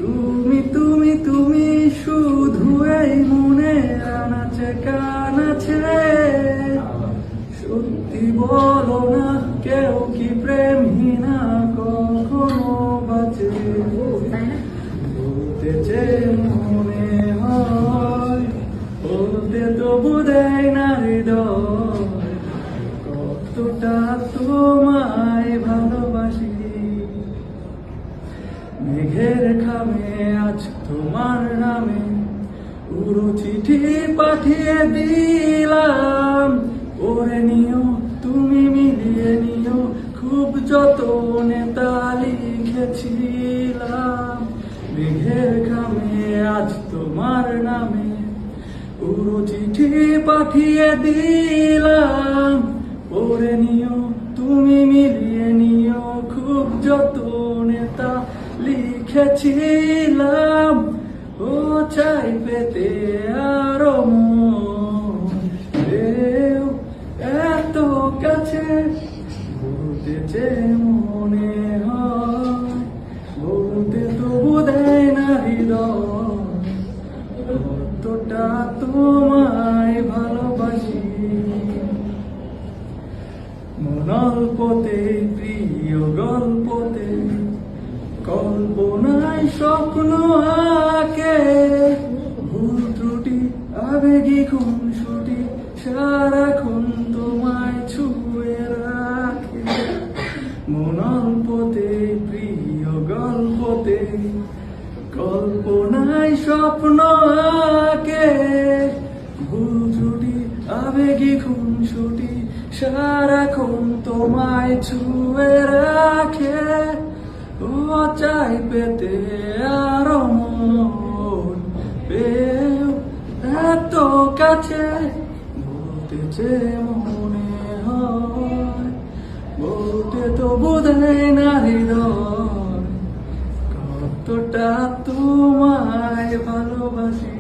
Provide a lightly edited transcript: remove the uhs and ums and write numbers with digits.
তুমি তুমি তুমি শুধু এই মনে আনাচে কানাচে, সত্যি বলো না কেউ কি প্রেমহীনা কখনো বাঁচে? বলতে যে মনে হয়, বলতে তবু দেয় না হৃদয়, কতটা তোমায় ভালোবাসি। মেঘের খামে আজ তোমার নামে পুরো চিঠি পাঠিয়ে দিলাম, পড়ে নিও তুমি মিলিয়ে নিও, খুব যতনে তা লিখেছিলাম। মেঘের খামে আজ তোমার নামে পুরো চিঠি পাঠিয়ে দিলাম, পড়ে নিও তুমি মিলিয়ে নিও, খুব যতনে তা লিখেছিলাম। ও চাই পেতে আরো মন, এত কাছে বলতে যে মনে হয়, বলতে তবু দেয় না হৃদয়, কতটা তোমায় ভালোবাসি। মনল্পতে প্রিয় গল্পতে কল্পনায় স্বপ্ন আঁকে, ভুল ত্রুটি আবেগী খুনসুটি সারাক্ষণ তোমায় ছুঁয়ে রাখে। মনল্পতে প্রিয় গল্পতে কল্পনায় স্বপ্ন আঁকে, ভুল ত্রুটি আবেগী খুনসুটি সারাক্ষণ তোমায় ছুঁয়ে রাখে। ও চাই পেতে আরো মন, পেও এত কাছে বলতে যে মনে হয়, বলতে তো বোধেয় না হৃদয়, কতটা তোমায় ভালোবাসি।